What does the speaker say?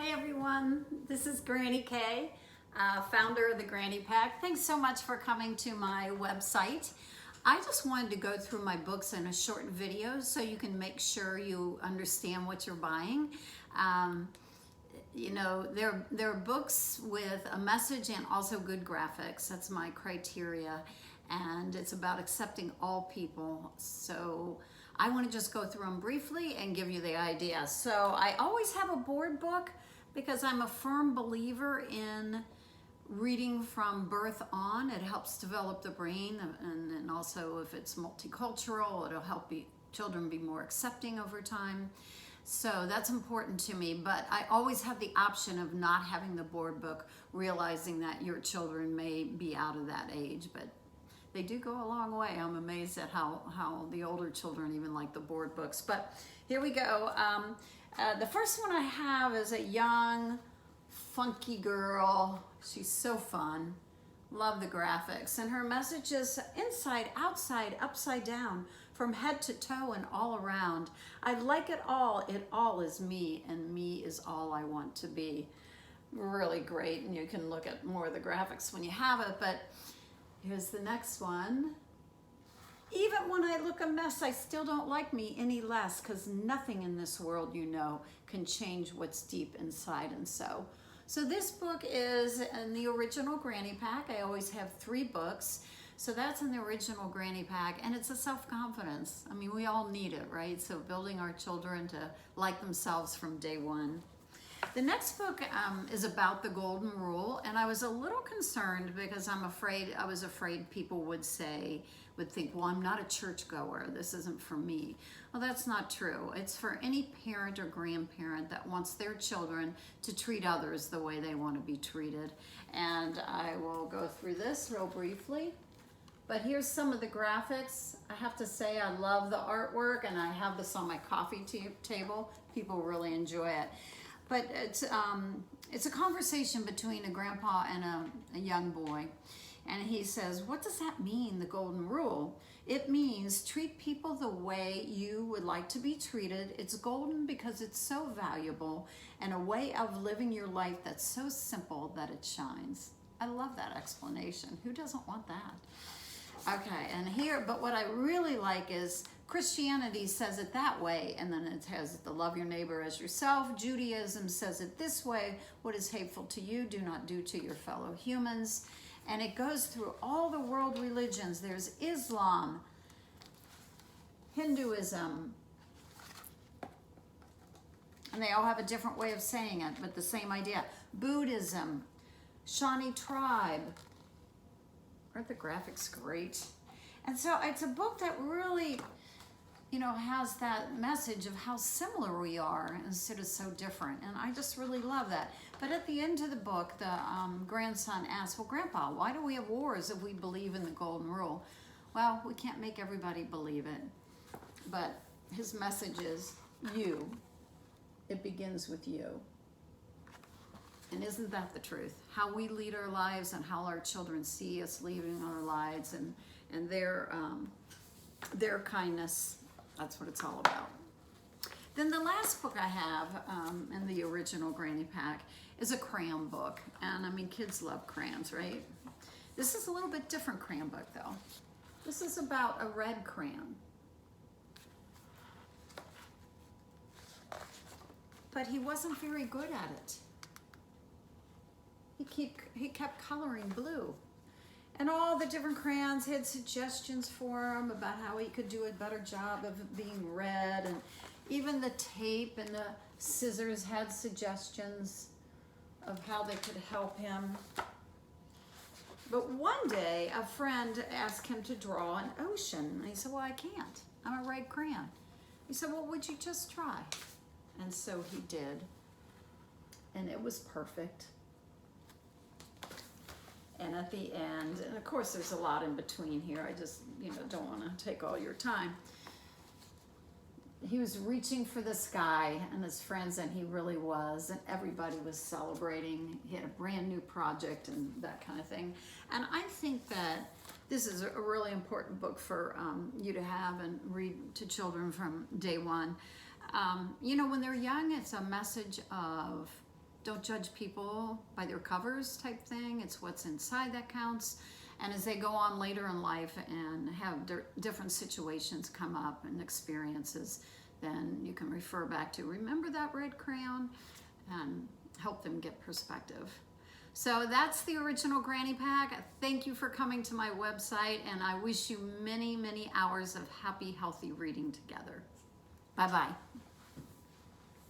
Hi everyone, this is Granny K, founder of the Granny Pack. Thanks so much for coming to my website. I just wanted to go through my books in a short video so you can make sure you understand what you're buying. You know, they're books with a message and also good graphics. That's my criteria, and it's about accepting all people. So I want to just go through them briefly and give you the idea. So I always have a board book because I'm a firm believer in reading from birth on. It helps develop the brain, and also if it's multicultural, it'll help children be more accepting over time. So that's important to me, but I always have the option of not having the board book, realizing that your children may be out of that age, but they do go a long way. I'm amazed at how the older children even like the board books. But here we go. The first one I have is a young, funky girl. She's so fun. Love the graphics. And her message is inside, outside, upside down, from head to toe and all around. I like it all. It all is me, and me is all I want to be. Really great. And you can look at more of the graphics when you have it. But here's the next one. Even when I look a mess, I still don't like me any less, because nothing in this world, you know, can change what's deep inside. And so this book is in the original Granny Pack. I always have 3 books. So that's in the original Granny Pack, and it's a self-confidence. I mean, we all need it, right? So building our children to like themselves from day one. The next book is about the Golden Rule, and I was a little concerned because I was afraid people would think, well, I'm not a churchgoer. This isn't for me. Well, that's not true. It's for any parent or grandparent that wants their children to treat others the way they want to be treated. And I will go through this real briefly. But here's some of the graphics. I have to say I love the artwork, and I have this on my coffee table. People really enjoy it. But it's a conversation between a grandpa and a young boy. And he says, what does that mean, the Golden Rule? It means treat people the way you would like to be treated. It's golden because it's so valuable, and a way of living your life that's so simple that it shines. I love that explanation. Who doesn't want that? Okay, and here, but what I really like is Christianity says it that way, and then it has the love your neighbor as yourself. Judaism says it this way: what is hateful to you, do not do to your fellow humans. And it goes through all the world religions. There's Islam, Hinduism, and they all have a different way of saying it, but the same idea. Buddhism, Shawnee tribe. Aren't the graphics great? And so it's a book that really, you know, has that message of how similar we are instead of so different. And I just really love that. But at the end of the book, the grandson asks, well, Grandpa, why do we have wars if we believe in the Golden Rule? Well, we can't make everybody believe it. But his message is you. It begins with you. And isn't that the truth? How we lead our lives and how our children see us leading our lives, and their kindness. That's what it's all about. Then the last book I have in the original Granny Pack is a crayon book. And I mean, kids love crayons, right? This is a little bit different crayon book though. This is about a red crayon. But he wasn't very good at it. He kept coloring blue. And all the different crayons had suggestions for him about how he could do a better job of being red. And even the tape and the scissors had suggestions of how they could help him. But one day, a friend asked him to draw an ocean. And he said, well, I can't. I'm a red crayon. He said, well, would you just try? And so he did. And it was perfect. And at the end, and of course there's a lot in between here, I just, you know, don't want to take all your time. He was reaching for the sky, and his friends, and he really was, and everybody was celebrating. He had a brand new project and that kind of thing. And I think that this is a really important book for you to have and read to children from day one. You know, when they're young, it's a message of don't judge people by their covers type thing. It's what's inside that counts. And as they go on later in life and have different situations come up and experiences, then you can refer back to, remember that red crayon, and help them get perspective. So that's the original Granny Pack. Thank you for coming to my website, and I wish you many, many hours of happy, healthy reading together. Bye-bye.